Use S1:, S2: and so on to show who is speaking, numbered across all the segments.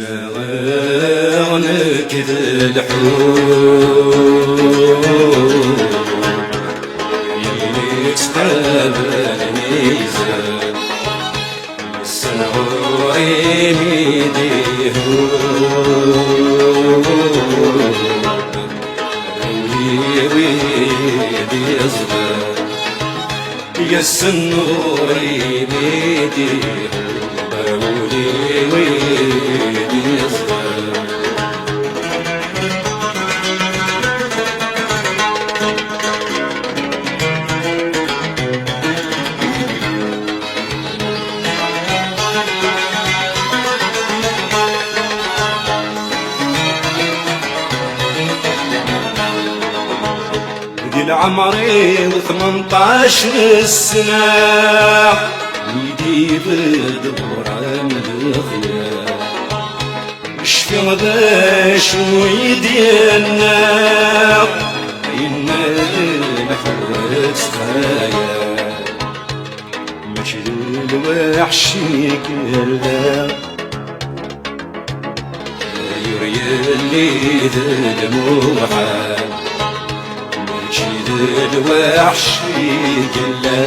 S1: تنغنك الحب يتقابل ميزان السنوري ميديه ويدي يصغر يا السنوري ميديه ويدي يصغر عمري و18 سنة يدي بدور عن الخيال شفي باش ويدينا إنا نحوت خيال ماشي الوحش يقلا يري اللي دموعه الوحش يقلا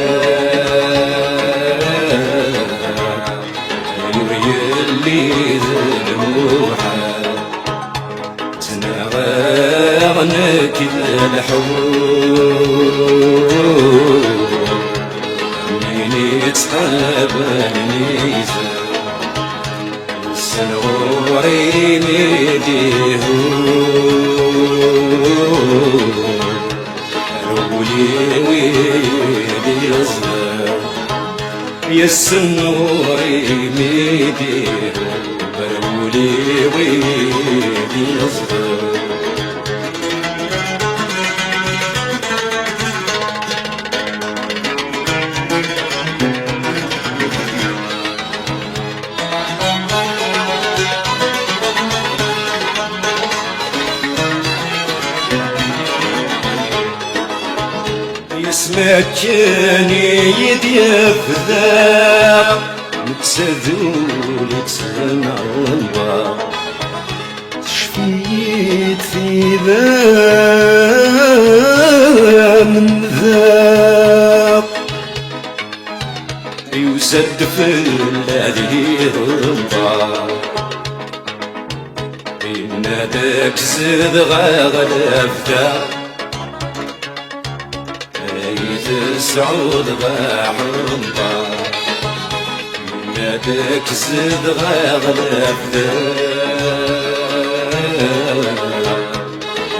S1: يري اللي ذنوحه تنغنك الحب من يتقابل ميزان السنوري ميديه ويدي يصغر يا السنوري ميديه برولي ويدي يصغر يسمكني يدي فذاق متسذول تسمع الانوار شفيت في من ذاق يسد في الذي الانوار إن داك زد غاغل ذاق سعود غاحمضا نادك زد غاغلب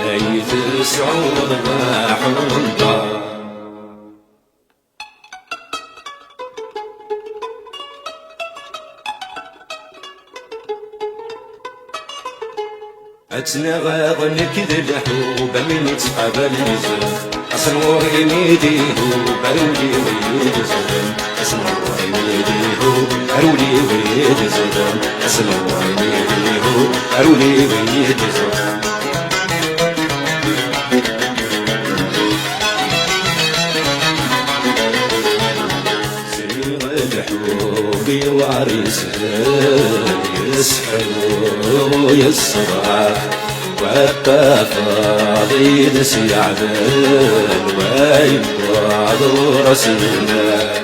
S1: ايث سعود غاحمضا اتنغاضنك الحب من يتحب الميزان أسنوري ميديه برولي ويد زدن أسنوري ميديه برولي ويد زدن أسنوري ميديه برولي ويد زدن سيغ الحب وعريسها يسحر ويسرع وابا فاضي سيعدل ويبعض رسلنا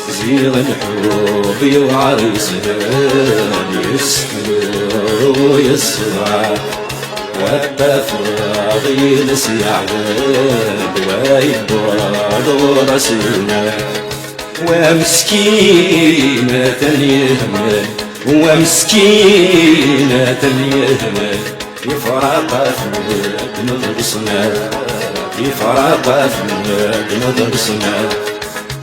S1: زيغ الحب وعريسها يسحر ويسرع وابا فاضي سيعدل ويبعض رسلنا ومسكينة يهمل ومسكينة يهمل يفرق فمك نضرسنا يفرق فمك نضرسنا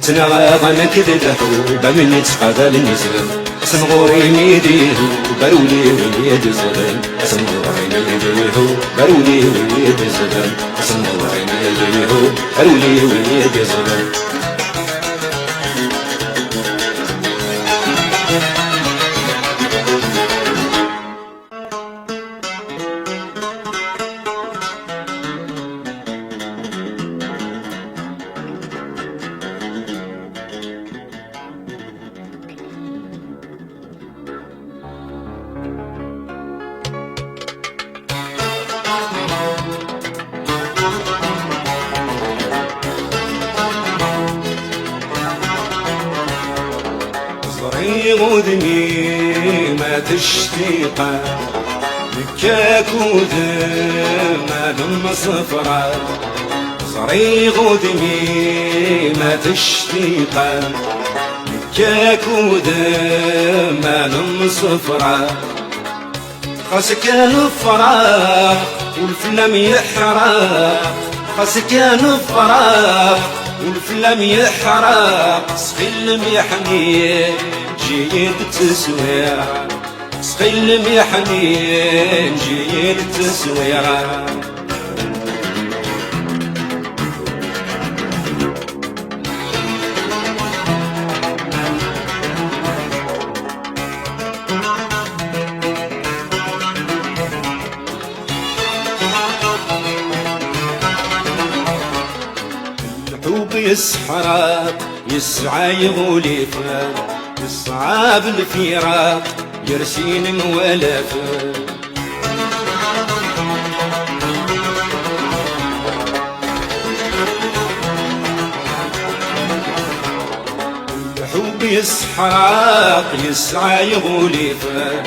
S1: تنغاضنك الحب من يتقابل الميزان سنغوري ميديه برولي ويد زغن سنغوري ميديه برولي ويد زغن سنغوري ميديه برولي ويد زغن غدمي ما تشتيقه بكاك وذما دم صفرة صري غدمي ما تشتيقه بكاك وذما دم صفرة خاصك الفراق والفلم يحرق خاصك الفراق والفلم يحرق سخيل يحنين جيد تسوير سخيل يحنين جيد تسوير الحب يسحرق يسعى يغوليفا يصعب الفراق يرسين موالفا الحب يسحرق يسعى يغوليفا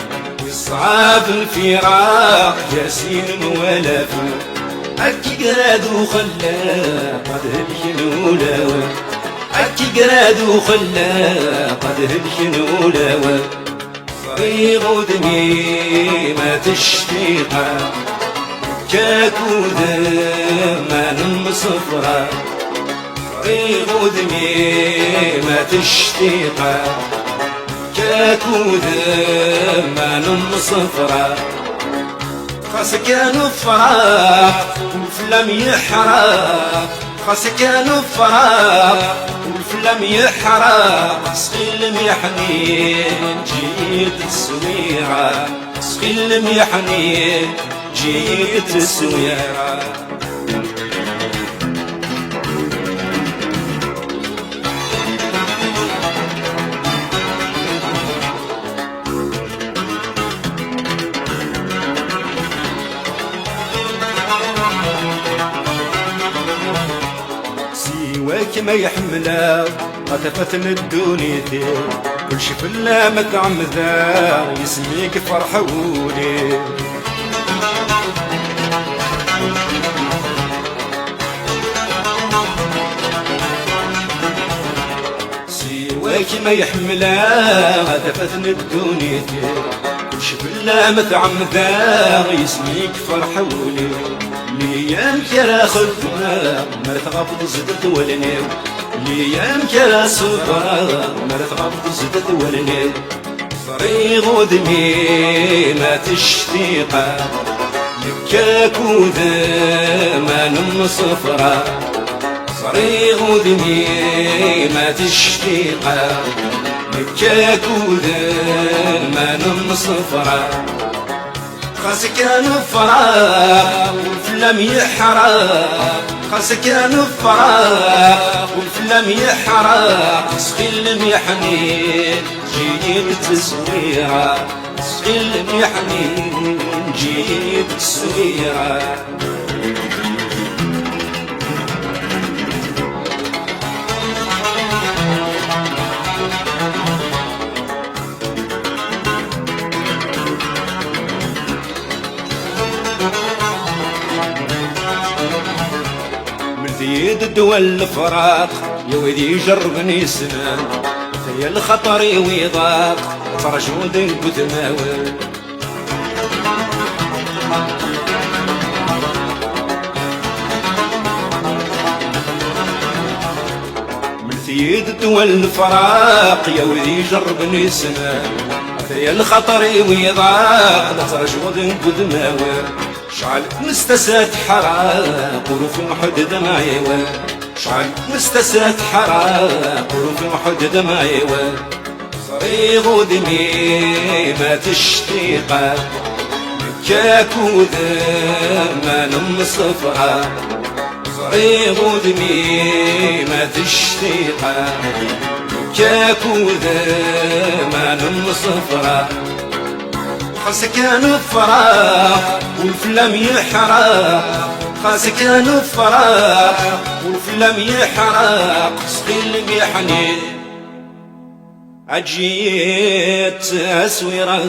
S1: يصعب الفراق يرسين موالفا أكي قراد وخلا قد هبشنولا أكي قراد وخلا قد هبشنولا صري غدمي ما تشتيقه كاكوذا ما نم صفرة صري غدمي ما تشتيقه كاكوذا ما نم صفرة خاصك الفراق والفلم يحرق خاصك الفراق والفلم يحرق سخيل يحنين جيت السويرة سخيل يحنين جيت السويرة سواك ما يحمله غتفتن الدنيتي كل شي فلا متعمذا يسميك فرحة ولي سواك ما يحمله غتفتن الدنيتي كل شي فلا متعمذا يسميك فرحة ولي ليام كرا خدمة مرت غفض زدت ولنيو ليام كرا صبرا مرت غفض زدت ولنيو صري غدمي ما تشتيقه لكاك وذا ما نم صفرة صري غدمي ما تشتيقه لكاك وذا ما نم صفرة خاصك الفراق والفلم يحرق خاصك الفراق والفلم يحرق سخيل يحنين جيد تسويرة سخيل يحنين جيد تسويرة زيد الدول الفراق يا ودي جربني سنان يا الخطر ويضاق فرجود وتماول من زيد الدول الفراق يا ودي جربني سنان يا الخطر ويضاق فرجود وتماول شعل مستسات حراق وروف محدد معيوة شعل مستسات حراق وروف محدد معيوة صري غدمي ما تشتيقه بكاك وذا ما نم صفرة صري غدمي ما تشتيقه بكاك وذا ما نم صفرة خاصك الفراق والفلم يحرق خاصك الفراق والفلم يحرق سخيل يحنين عجيت أسويرة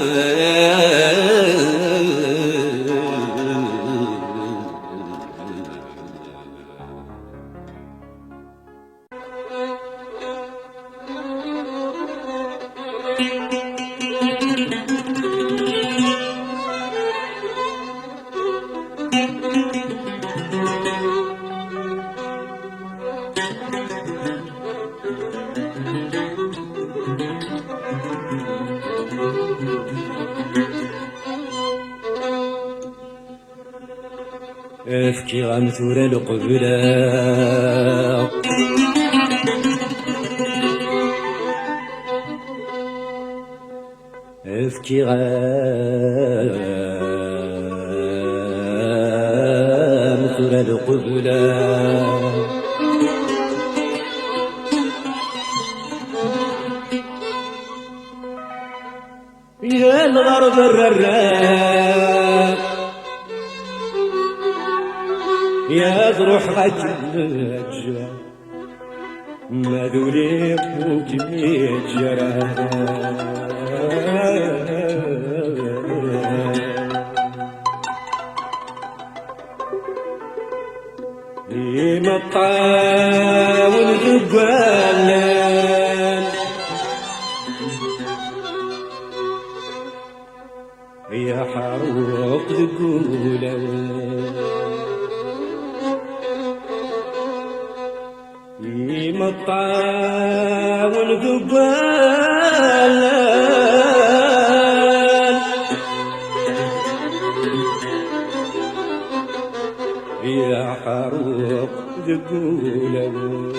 S1: افكي غمثورة القبلة افكي غمثورة القبلة يا الغرب الراب يا ذروح غجاج ما ذوليك وكمي جرى مطاول ذبالان يا حروق ذقولان مطاول ذبالان يا حروق ذقولان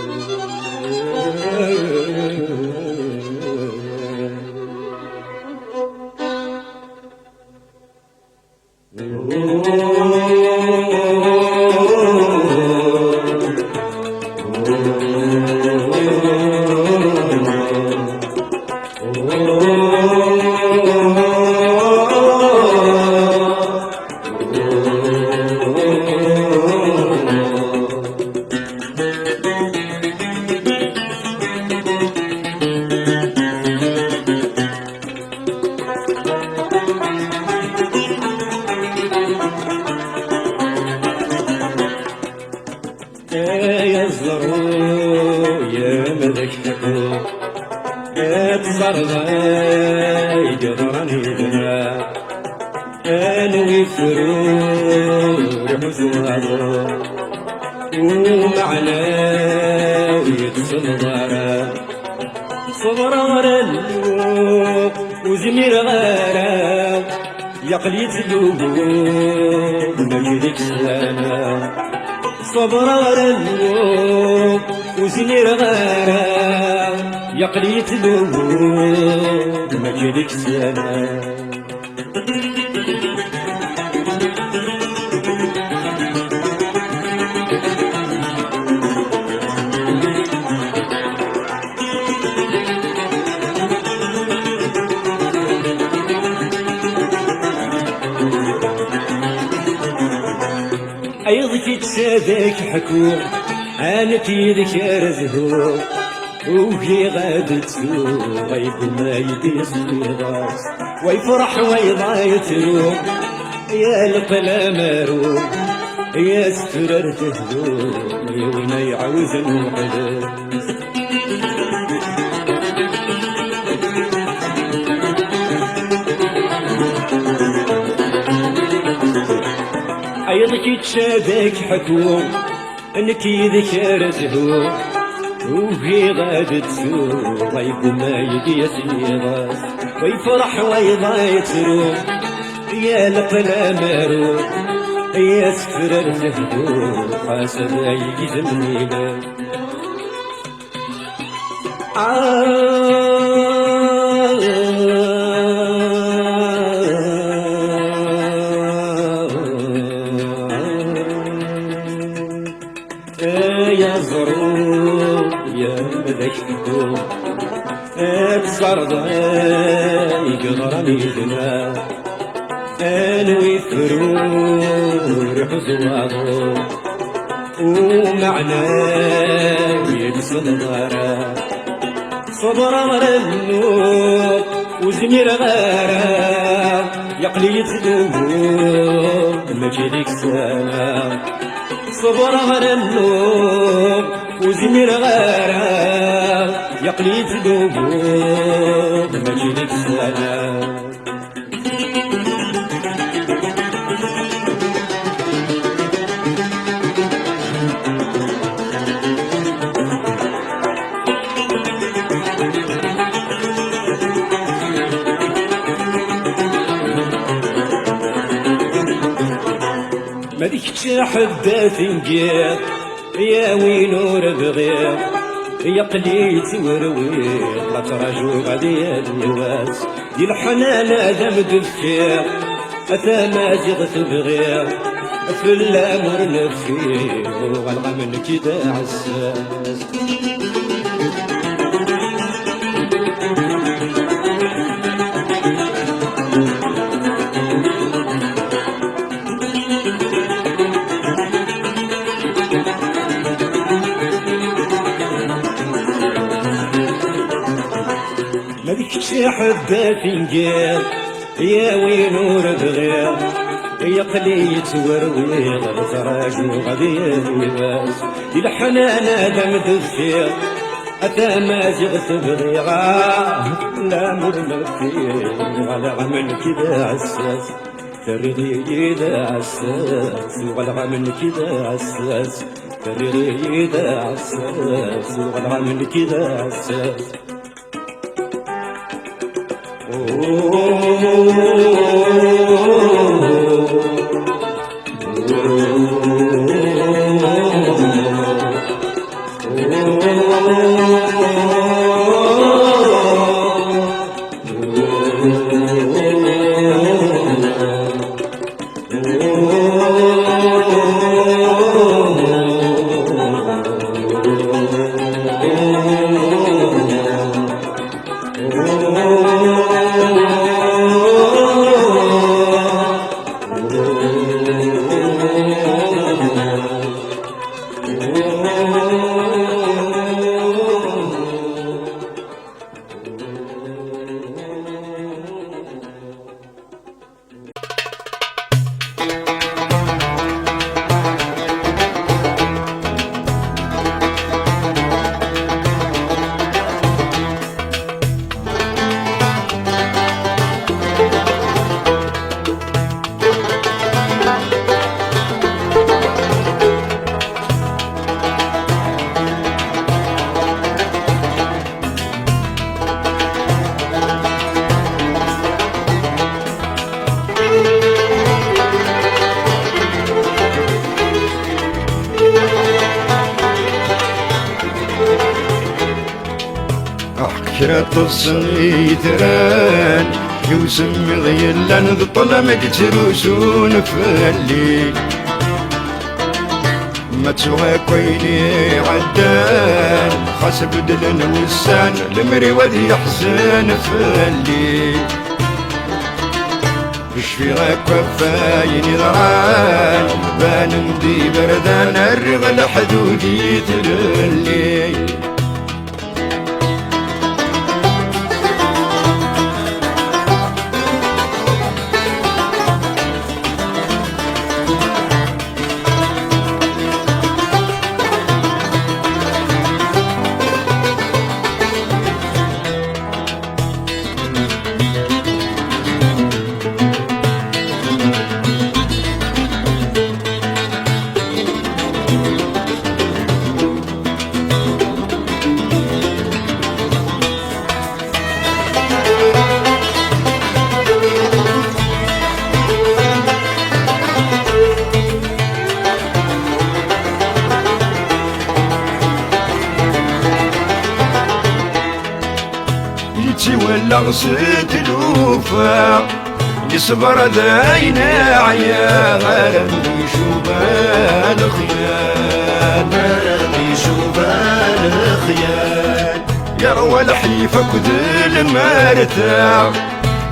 S1: يا الزرو يا ملك حكو يا تصرضا يقدرني بنا انوي فرور حزوارو ومعنا ويتصدر صبر غرلو وزمير غارا يقلي تدوب مجدك سلانا صبر غرلو وزمير غارا يقلي تدوب مجدك سلانا أيضك تسادك حكوم أنا كيدك رزهو وهي غادت سوق غيب ما يدي صغيرات ويفرح ويضايت روح يا القلا مارو يا سترر تهدو يونا يعوز المقدس أيضك تشادك حكوم انك يذكر زهو وهي غادت سوق غيب ما يدي سيراس ويفرح ويضايت روح يا لقلا مارو يا سفرر تهدو حاسب يجزمني لك يا زرو يا مذكتو اتصرض يقدرني دنا انوي فرور حزوارو ومعنى يبصد ضرا صبر على النور وزمير غارة يقلي يتدور ماشي ديك السنة. صبر على النور وزمير غارة يقلي يتدور ماشي ديك السنة. ما ديكش حدا تنقير يا وين وربغير يا قليت وروير لا تراجو غادي الواس دي الحنان هذا مدفير اتا ما زغت بغير في الامر نفير وغلغى من كدا عساس. ما ديكش حدا تنقير يا وين وربغير يا قليت وروير تراجو غادي الواس دي الحنان هذا مدفير اتا ما زغت بغير لا مرنا فيه غلغ من كدا عساس تريد عساس وغلغ من كدا عساس تريد عساس وغلغ من كدا عساس.
S2: كرات الصيدران يوسم غيلان ذو طلمك تروسون فاللي ما تسوى كويني عدان خاس بدلن وسان المري وذي يحسن فاللي بشفي غاك وفاين ضران بان مدي بردان الرغل حدودي تللي
S1: ولا غسيت الوفا يصبر داينا عيا غرمي شوبان خيال غرمي شوبان خيال يا روى الحيفة كذل مرتاح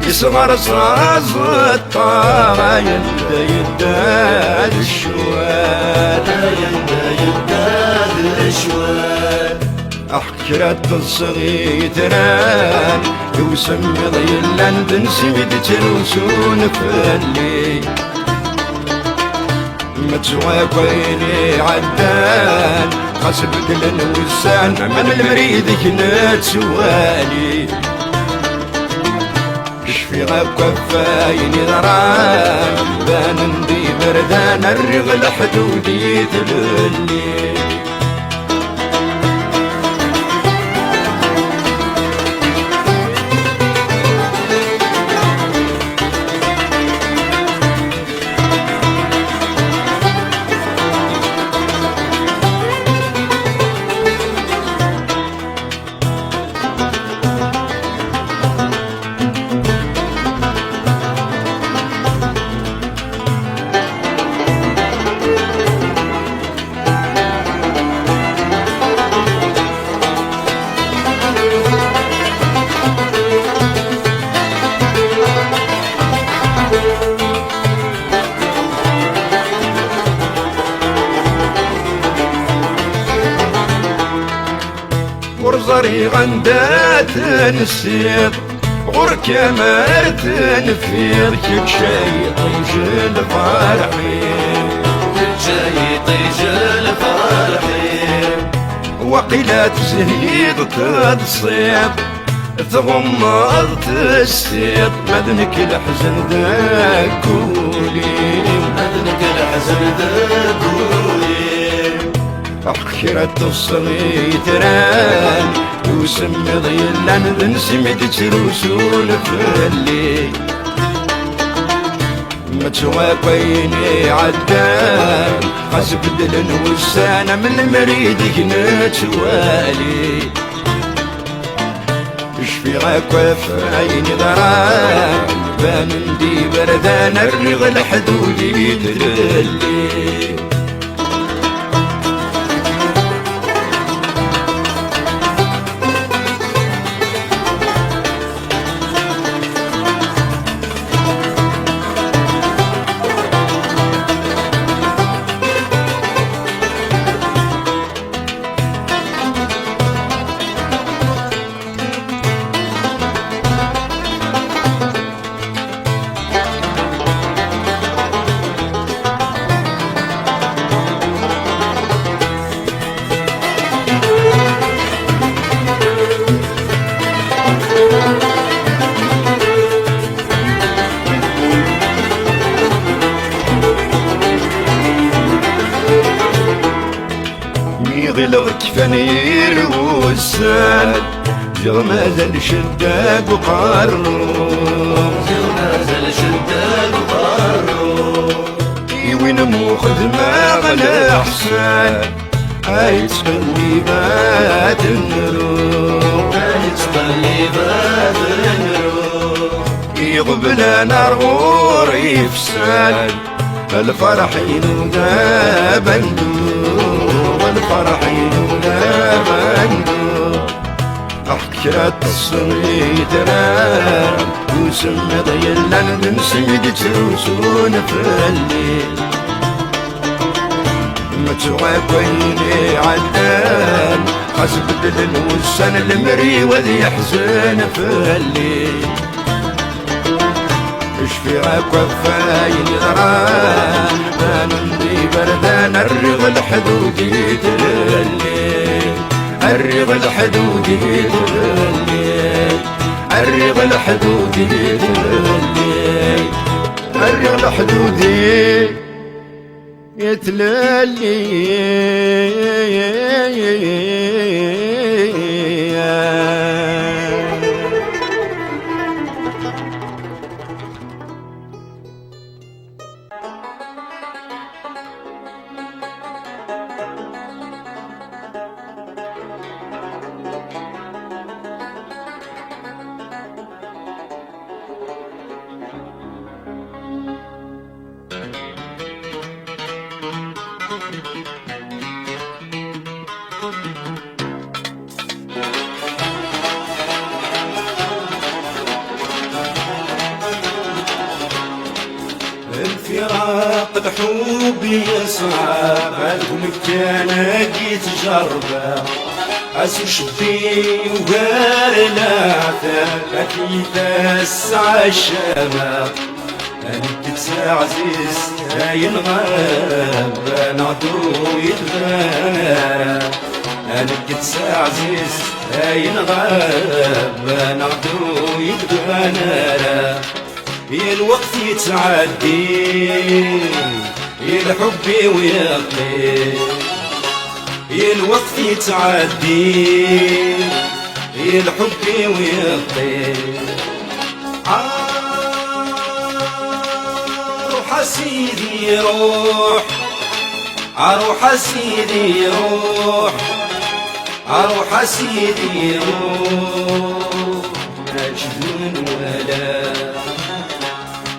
S1: يصغر صاز الطاغة يندا يداد الشوال يندا يداد الشوال
S2: أحكرت الصغير تران يوسم ضيلان بنسمد تروسون فلي متسوى كويني عدان خسبت للوسان من المريد كنت سوالي كشفي غاب كفايني ضران بان ندي بردان الرغل حدودي تللي
S1: ورزري غندات نسيط غور كمرت نفيض كيك شاي طيجل فرحي
S3: شاي طيجل فرحي
S1: وقيلات زهيد تتصيب تغمض تستيط مدنك الحزن ذاكولي
S3: مدنك الحزن ذاكولي
S1: أخرت الصغير تران يوسم ضيلان بنسمد تروسون فلي متسوى كويني عدان خسب دلن وسانة من المريد كنت والي شفي غاكوف عيني ضران بان دي بردان الرغل حدودي تدلي غلغ كفانير والسال جغمازل شداد وقارو
S3: جغمازل شداد وقارو
S1: وين مو خدمة غلا حسان عايز قلبات النروح
S3: عايز قلبات النروح
S1: يقبل نار غور يفسال الفرحين ودا بندور والفرحين ودا بندور أحكرت الصغير ترى وسم ضيلان بنسيد تروسون فلي متسوى كويني عدان حسب دلن والسن المري وذي يحزن فلي اشفي كفاين غران بندي بردان الرغل حدودي تللي الرغل حدودي تللي الرغل حدودي تللي الرغل حدودي يتللي
S2: الفراق الحب يصعب عالمك انا جيت جربه أسو شبي وغارنا أكيد الساعة الشمال أنا تتسع عزيز هاين غاب أنا عدو يتغنى أنا تتسع عزيز هاين غاب أنا عدو يتغنى يا الوقت يتعدي يا الحب ويقضي يا الوقت يتعدي يا الحب ويقضي روح سيدي روح روح سيدي روح روح سيدي روح ما تشدون ولا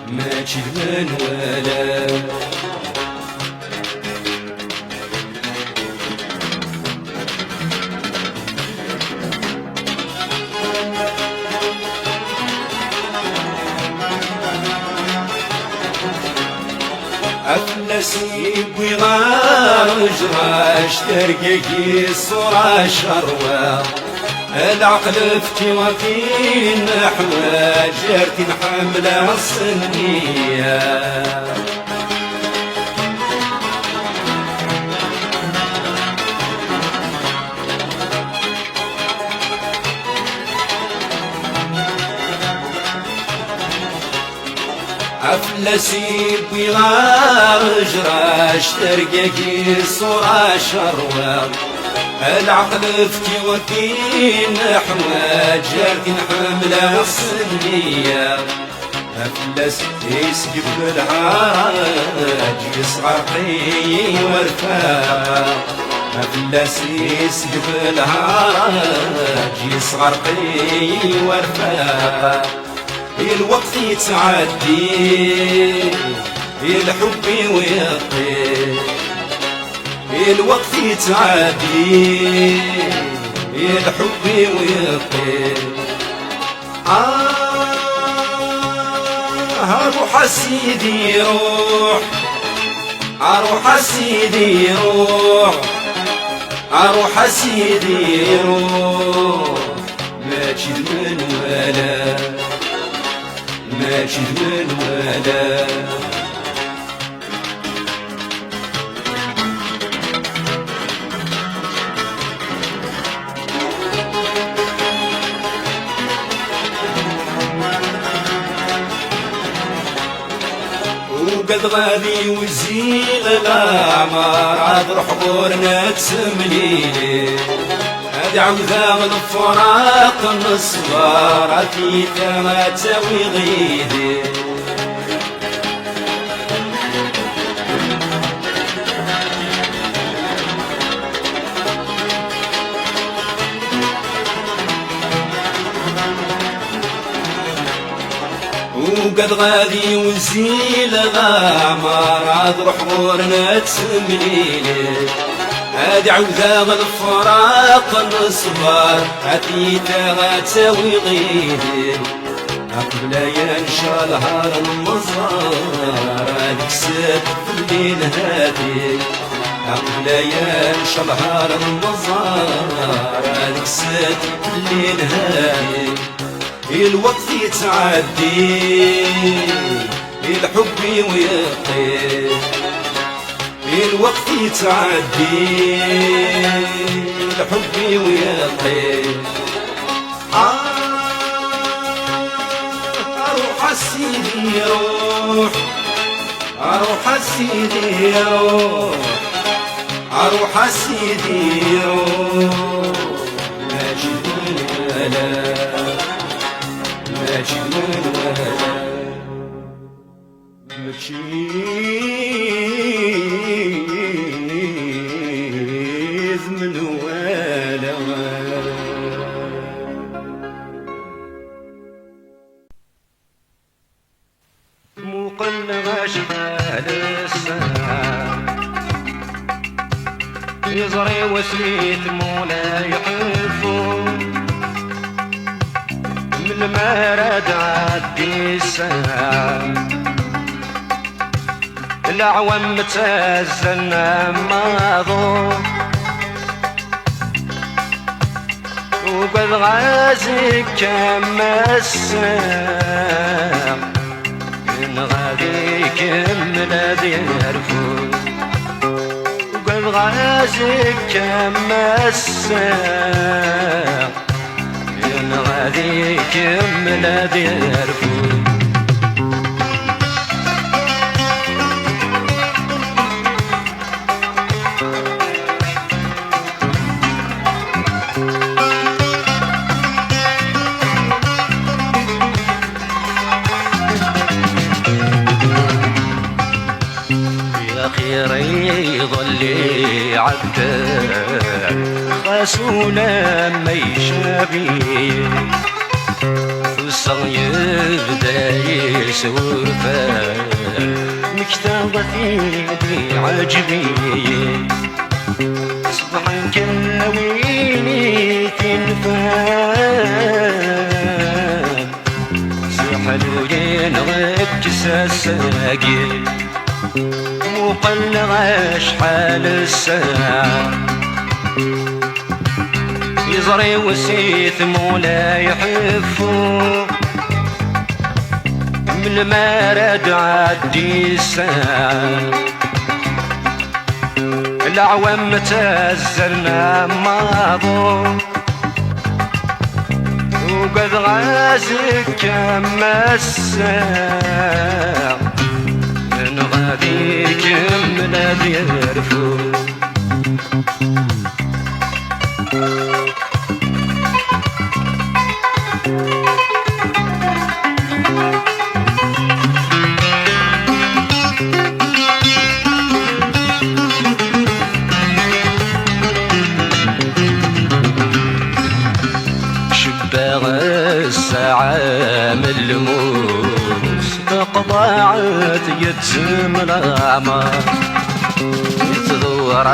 S2: ما تشدون ولا أفلسي بغارج راش ترقيقي الصورة شروة العقل فتي وفي النحوة جارتي حاملة الصنية أفلسي بغارج راش ترقيقي الصورة شروة العقل فتي وكي نحوة جارتي حاملة الصنية أفلس يسقف بالعاج يصغر قي ورفاق أفلس يسقف بالعاج يصغر قي ورفاق الوقت يتعدي الحب ويقضي الوقت يتعدي الحب ويقضي روح سيدي روح روح سيدي روح روح سيدي روح ما تشد ولا ما تشد ولا وقد غادي وزيل الأعمار عاد روح غورنا تسمليلي هادي عوذا الفراق الصغار عتيك ما تسوي غيدي وقد غادي وزيل الأعمار عاد روح غورنا تسمليلي هادي عوذا الفراق الصبار عتيتا غتساوي غيدي قبل ينشا نهار المزار هاديك سات في الليل هادي قبل ينشا نهار المزار هاديك سات في الليل هادي الوقت يتعدي الحب ويقضي الوقت يتعدي الحب ويقضي روح سيدي روح روح سيدي روح روح سيدي روح ما جبن ولا مجنون ولا مشيز من ولا مقلغ شمال الساعة يزري وسليت مولاي يحفون من المراد عدي الساعة الأعوام متزن ماضو وقد غازك كما الساعة من غادي كمل ذي الرفوف وقد غازك كما الساعة من غادي كمل ذي الرفوف يظلي عبدك خاسونا ما يشابي وصل يبدا يسوفا مكتبة في عجبي صبحا كاويني تنفان سحلو ينغك ساساقي وقلغ شحال الساعة يزري وسيث مولا يحفو من المرد عدي الساعة العوام تزلنا ماضو وقد غازك كما الساعة غادي كمل ذي الرفوف شباغ الساعة من الموس تقطعت يتسم الأعمار يتضور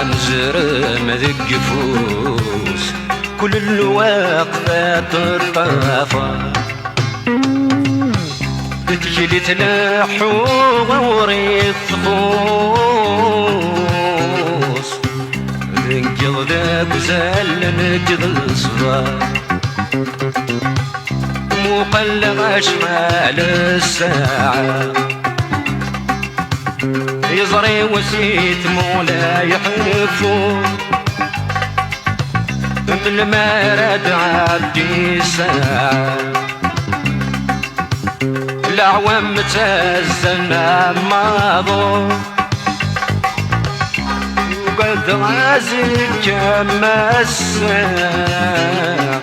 S2: مزرم ذق فوس كل الواقفة ترطافة تجلي تلاحو وريث خوص ذنقض ذاك زال نقض الصغار مقلغ شمال الساعة يزري وسيت مولا يحفو مثل ما رد عبدي الساعة الأعوام تزلنا ماضو وقد غازك كما الساعة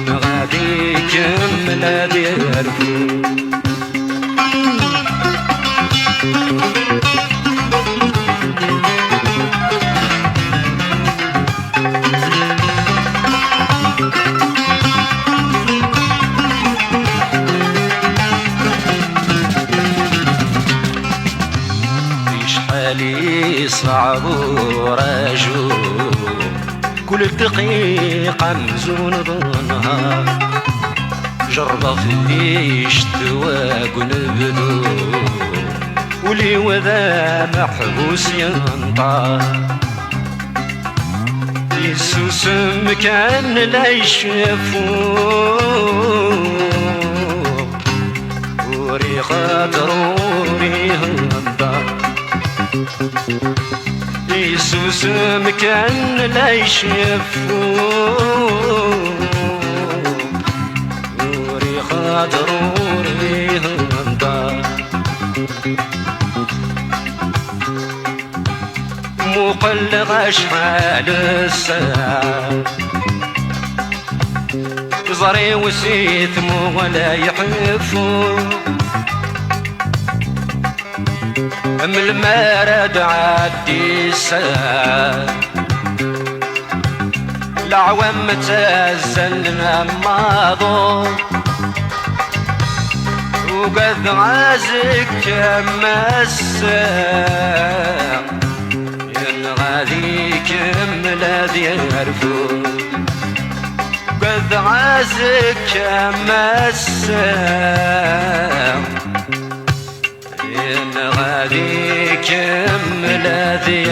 S2: غادي كمل ذي الرفوف شحالي صعب ورجو كل دقيقة مزون ظنها جربة في اللي اشتواق ونبدو ولي وذا محبوس ينطى يسوس مكان لا يشوفوه وري خاطر وري هنطى يسوس مكان لا يشوفوه وري خاطر وري هنطى مقلغ شحال الساعة زري وسيت ولا يحفو من المرد عدي الساعة الأعوام تزلنا ماضو وقد غازك كما الساعة غادي كمل ذي الرفوف قد غازك كما الساعة غادي كمل ذي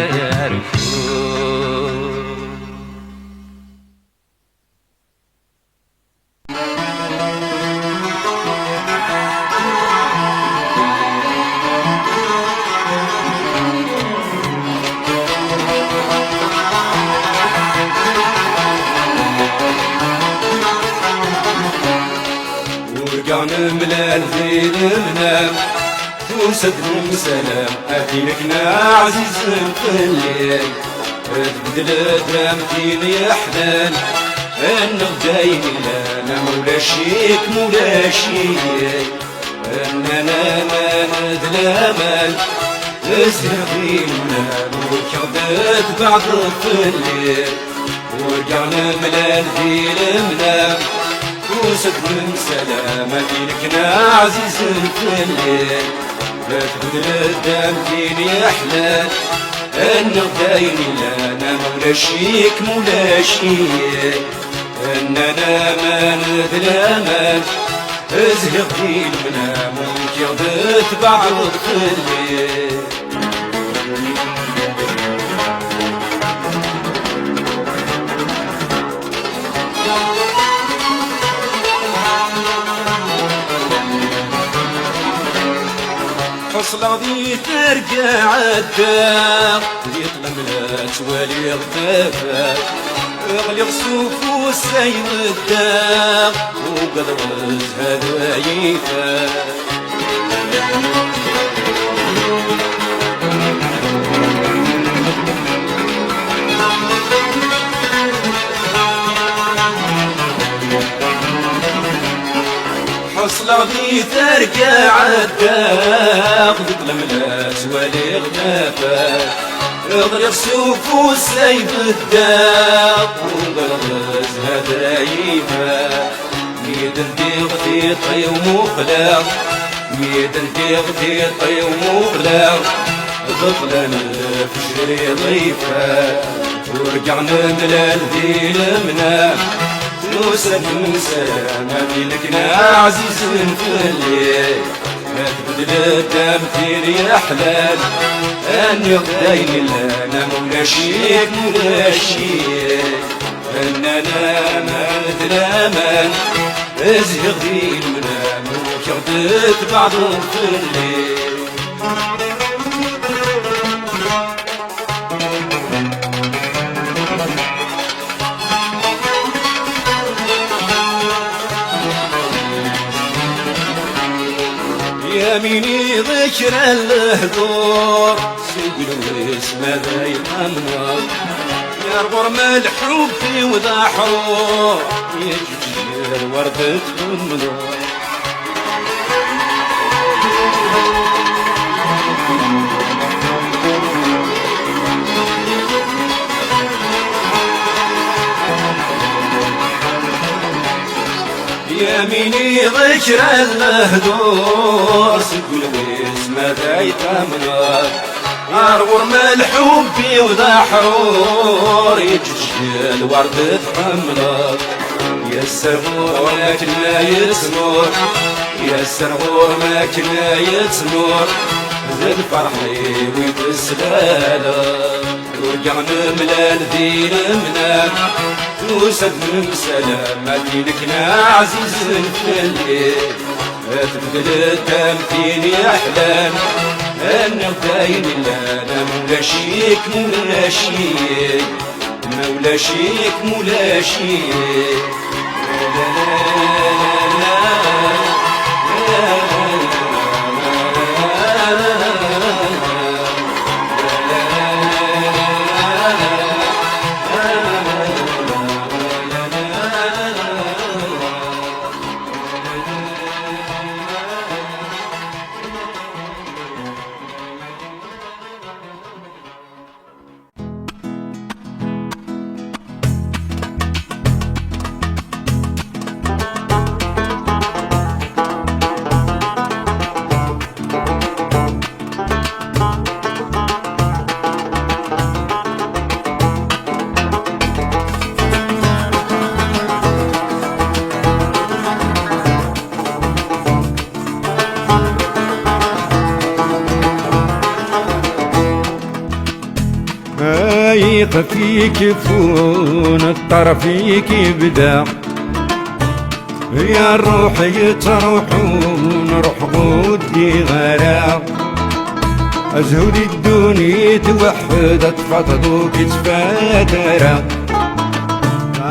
S2: الرفوف
S1: ورجعنا ملال في المنام توسد سلام أكينكنا عزيز في الليل تبدل درامتين يا حلال النغداين لنا مولا شيك مولا شيك أننا ما ندلامان زهقينا وكردت بعض الليل ورجعنا ملال في المنام وسد من سلامة كنا عزيز في الليل لا تبدل الدم فيني يا حلال النغداين لنا مولا شيك مولا شيك أننا ما ندلامان ازهق في المنام وكردت بعض الليل حصل غادي ترجع الدار يطلع لا توالي غفافات غلي غصوف والسيم الدار وقد غز هذا يفات حصل غادي ترجع الدار تظلم الناس ولي غنافات غير السوف والسيف الدار وغرز هذا يفات ميدن تغطي طي ومخلاق ميدن تغطي طي ومخلاق ظلنا الفجر ضيفات ورجعنا ملال ذي المنام وسلم سلامة لكنا عزيز في الليل ما تبدل الدم فيني يا حلال أن يغدين لنا مولا شيك مولا شيك أننا ما ندلامان ازهق في المنام وكردت بعضهم في الليل يميني ذكر الهدور سيقولوا اسم ذا يطمر يا رغم الحب في وذا حرور يجي وردة النور يميني ذكر المهدور سقول باسم ذا يتمنى أرغر الحب وذا حرور يجي الورد تحمله يا السرغور لكن لا يسمور يا السرغور لكن لا يسمور زد فرحي ويتسلاله ورجعنا ملال ذي المنام وسد من سلامة لكنا عزيز في الليل تبدل الدم فيني أحلام النغداين لنا مولا شيك مولا شيك مولا شيك مولا شيك عايق فيك فون الطرف فيك يبدا يا الروح يتروحون روح غودي غرام أزهد الدنيا توحد تفضلوك تفادرا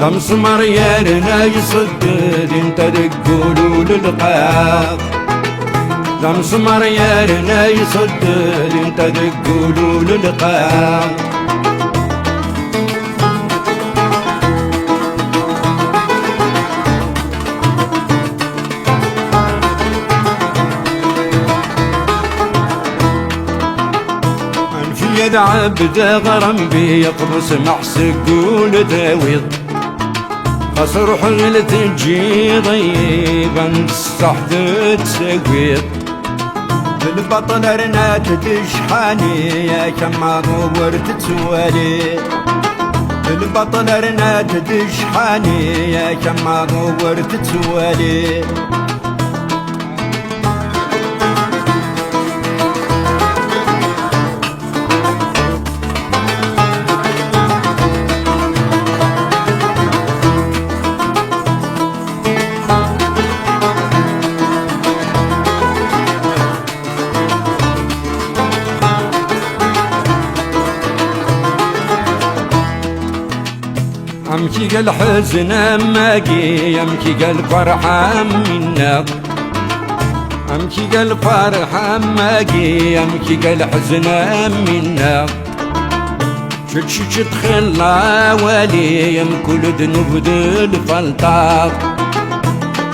S1: ذا مسمار يارنا يصدد انت تقولوا للقاق ذا مسمار يارنا يصدد انت تقولوا للقاق يد عبد غرم بي يقبس مع سقول تاويض خسر حل تجي ضيبا الصحت تسويض بالبطل رنات تشحاني يا كما دورت تسوالي بالبطل رنات تشحاني يا كما دورت تسوالي أمكي قال حزن أماقي أمكي قال فرحة منا أمكي قال فرحة أماقي أمكي قال حزن منا شت تخلى والي يم كل ذنوب الفلطاق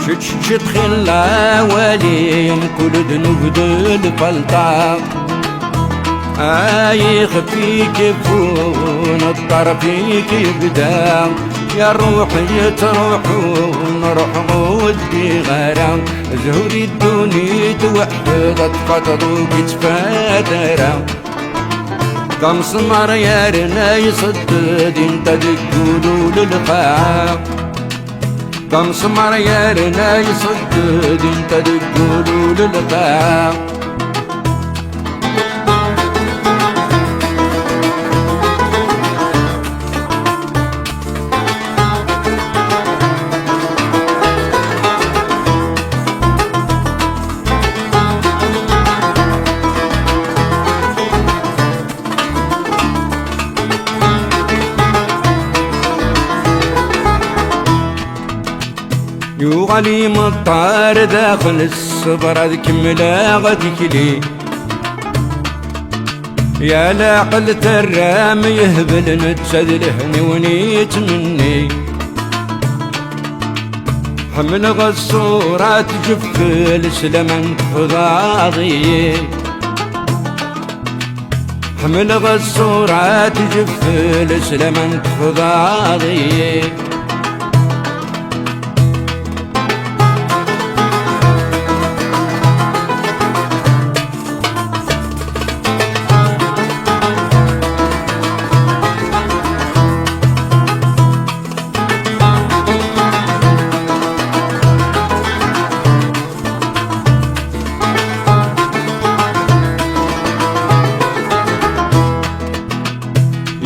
S1: شت تخلى والي يم كل ذنوب الفلطاق يخفيك فون الطرفيك يبدا يا روح يتروح ونروح ودي غرام زهوري الدنيا توحدت فتروك تفادرا كم سمر يارنا يصدد انت تقولوا للقاع كم سمر يارنا يصدد انت تقولوا للقاع يوغلي مطار داخل الصبر هذيك ملاغتك لي يا لاقل ترام يهبل نتسدلهني ونيت مني حمل غصورات جف السلمان فضاضي حمل غصورات جف السلمان فضاضي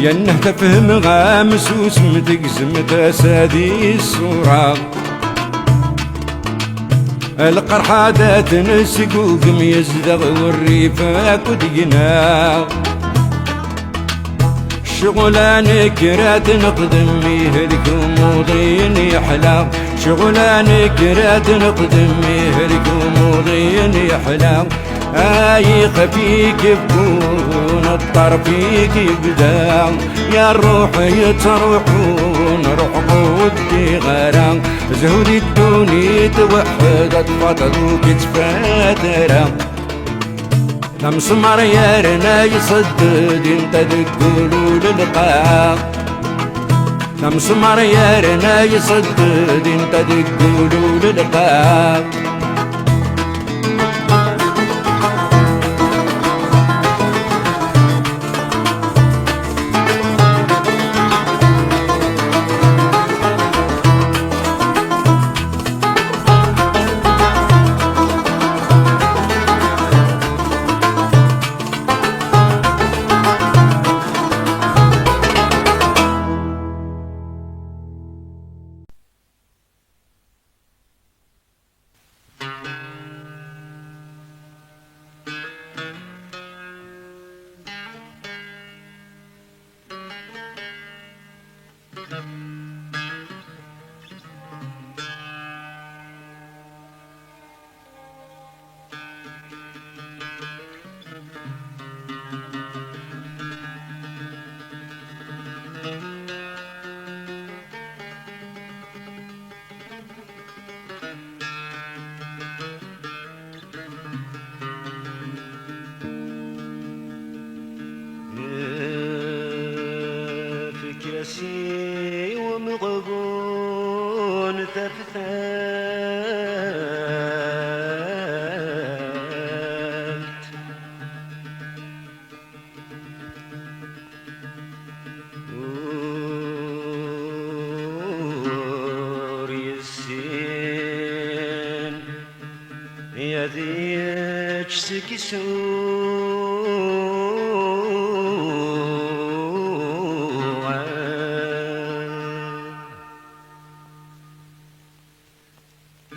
S1: ينه تفهم غامس وسمتك زمت سادي الصورة القرحة دات نسقوق ميزدغ والريفة كدقنا شغلانك رات نقدم يهلك وموضين يحلى شغلانك رات نقدم يهلك وموضين يحلى خفيك يبكون الطرفيك يبدا يا الروح يتروحون روح ودي غرام زهودي الدنيا توحدت فطروك تفاترا لم سمر يارنا يصدد انت تقولوا للقاع لم سمر يارنا يصدد انت تقولوا للقاع
S2: تفثلت وريسين يا ذيك سكسوع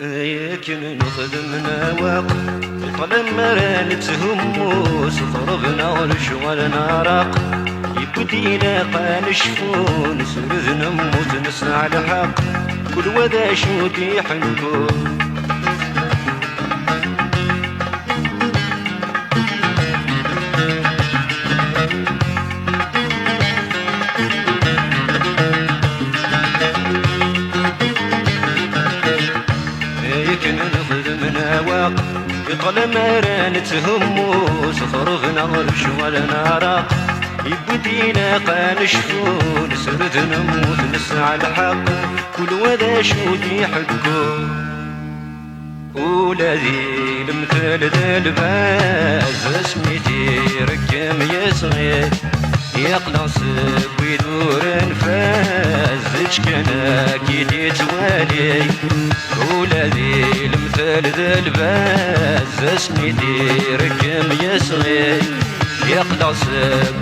S2: يمكن نخدمنا وقت طال مران تهمو صفربنا والشغل نارق يبدينا قانشفون سرذ نموت نسعى الحق كل وذا شوتي حنكو يطل مران تهمو صخرفنا غرش ولا نارق يبدينا قانشفون سرد نموت نسعى الحق كل وذا شودي حقو ولذي المثل ذا الباز اسميتي ركم يصغير يقلص ويدور نفاز كنا كي تتوالي ولذي المثل ذا الباز اسميتي ركم يصغير يقلص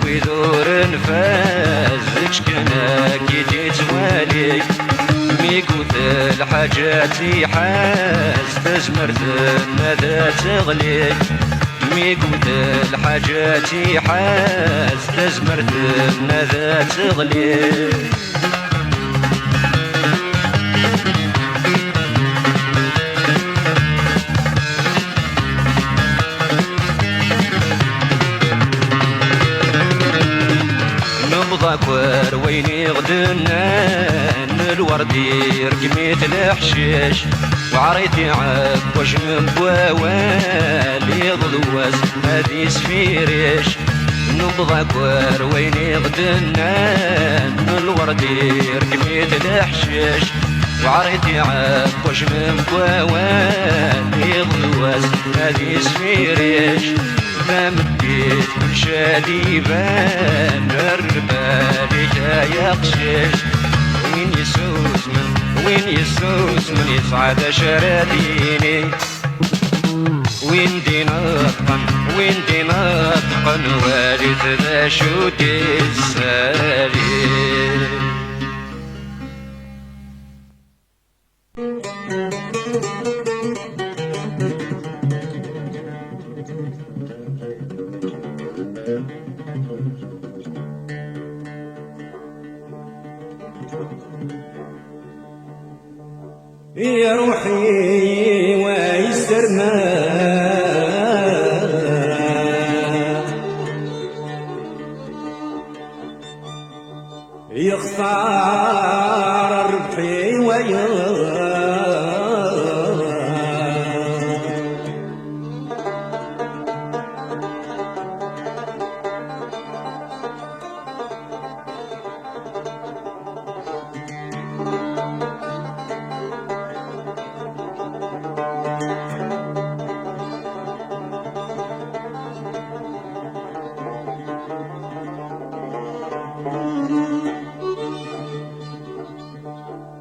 S2: ويدور نفاز كنا كي تتوالي ميقوت الحاجات حاز تزمرت ماذا تغلي ميقوت الحاجات حاز تزمرت ماذا تغلي نبضاكور ويني غدنا الوردي رقميت الحشيش وعريتي عكوش من بواوالي ضلوز هذي سفيريش نبضاكور ويني غدنا الوردي رقميت الحشيش وعريتي عكوش من بواوالي ضلوز هذي سفيريش ما مديت كل شادي بان الربالي جاي قشيش وين يسوس من يصعد شراديني وين دي نطقن والد ذا شوتي السالي
S1: يا روحي ويسرنا يختار ربحي ويا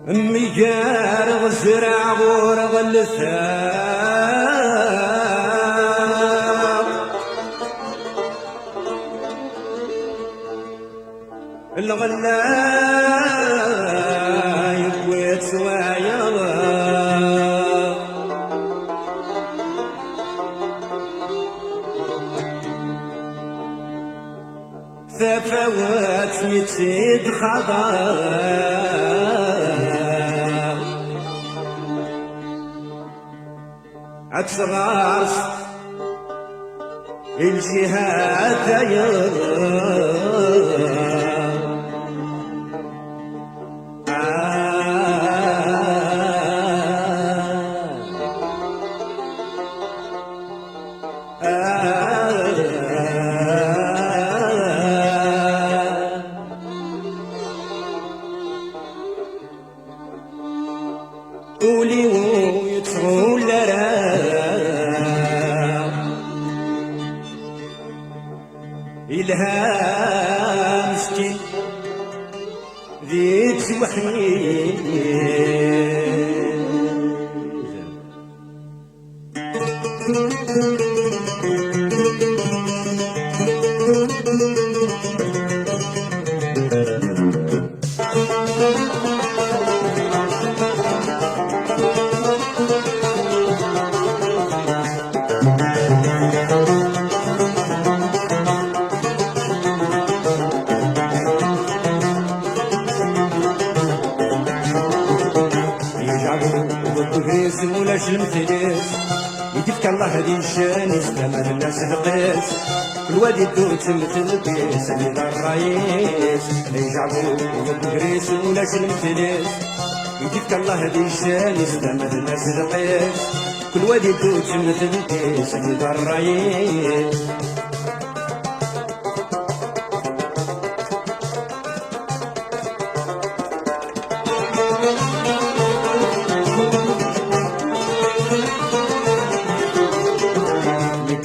S1: أمي جارغ زرع ورغ اللثاق الغلاي كويت سوايا ثفوات يتسيد خضار عكس غارس الجهات قولي ويتغول إلها مسكين ذيك وحيد ولاش المثلث يدفك الله هدي الشان يستمر الناس القيس الوادي الدود تمثل قيس اللي الرئيس اللي جعبو والقريس ولاش المثلث يدفك الله هدي الشان يستمر الناس القيس كل وادي الدود تمثل قيس اللي الرئيس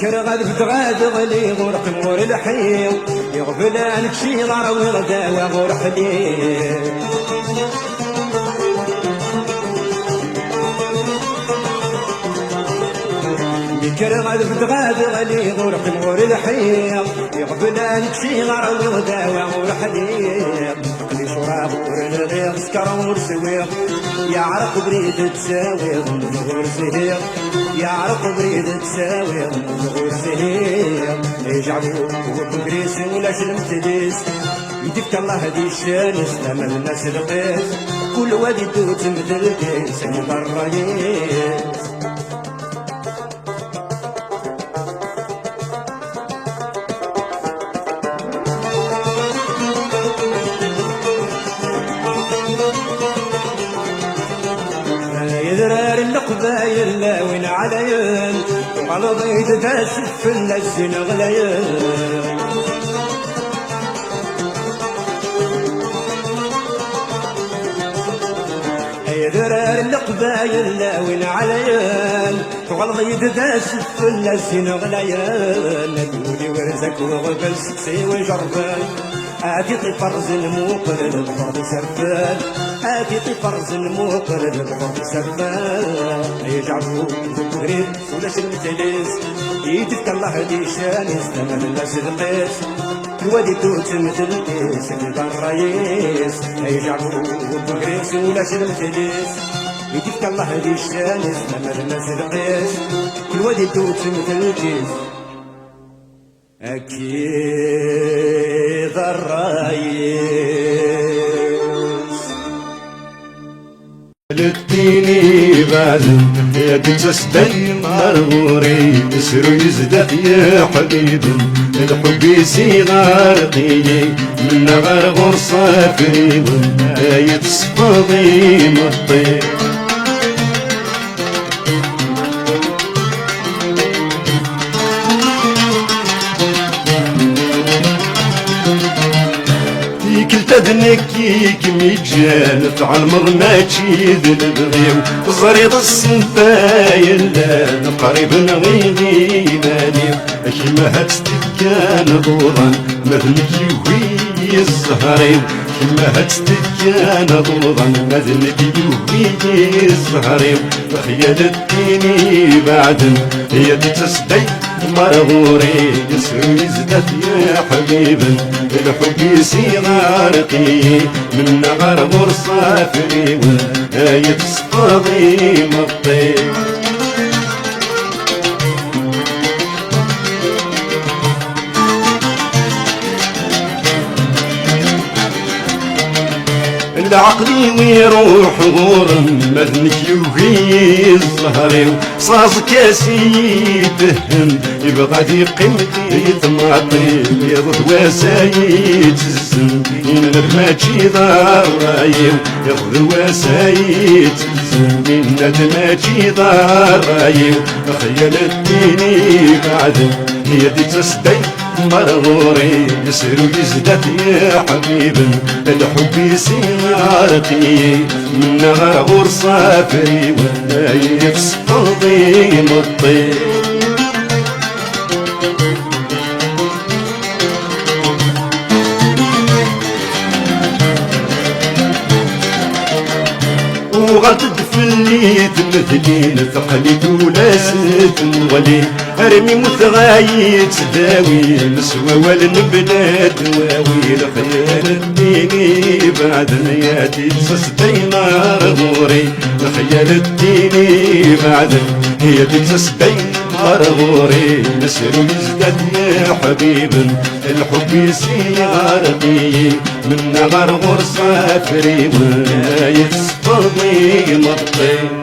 S1: كرغد بتغاد غلي غرق غور الحيم يغفل عنك شي ضار ويغدا وغور حليم كرغد بتغاد غلي غرق غور الحيم يغفل عنك شي ضار ويغدا وغور حليم قلي شراب غور الغيغ سكر غور سويغ يعرق بريد تساويغ من غور زهيغ يعرق بريد تساويغ من غور زهيغ يجعلوا وبقريس ولا شلمتليس يدفك الله هدي الشان يسلم الناس القيس كل وادي دوت مثل الكيس عند الرئيس يذرار القبايل لا وين عليين وعلى ضيد تاسف النزل غليين يذرار القبايل لا وين عليين وعلى ضيد تاسف النزل غليين نقولي ورزك وغبل سكسي وجربان آتي طفرز الموقرد بحر سرفان آتي طفرز الموقرد بحر سرفان يجعبوا ذكرين ولاش المتلس يدفك الله ديشان يستمر الناس القيس الوادي توت مثل القيس اللي الرئيس يجعبوا ذكرين ولاش المتلس يدفك الله ديشان يستمر الناس القيس الوادي توت مثل القيس أكيد الرئيس للديني بعد يا تسدي مرغوري يسرو يزداد يا حبيب الحب يسيغ رقيي من غرغر صافري يتصفضي مطير تدنكي كمي جانت عالمرنا تشيد البغيو زريط السنفايل قريب نغيدي ماليو كيما هتستكان ضوضا مثلك يوهي الزهرين كيما هتستكان ضوضا مثلك يوهي الزهرين خيالتيني بعد هي تسدي مرغوري يسرو يزداد يا حبيبا الحب يسيغ رقي من غرغر صافري يتصفضي مطير عقلي ويروح غورم مذنك يوهي الزهري صاص كاسي يتهم يبغى دي قيمتي يتماطي يضد وسايد الزن ينغر ماشي دار رايو ياخذ وسايد الزن ينغر ماشي دار رايو خيالتيني بعد هي دي تسدي مرغوري يسر ويزداد يا حبيب الحب يسيرقي من غرغور صافري ولا يفسقضي مطي وغتد في اللي تمثلين ثقلت ولا ستنولي ارمي متغايد تداوي نسوى والنبلاد واوي الخيال الديني بعد نياتي تسدين مرغوري الخيال الديني بعد هي تسدين مرغوري نسر يزداد يا حبيب الحب يسيرقي من غرغر صافري ولا يتصفضي مطي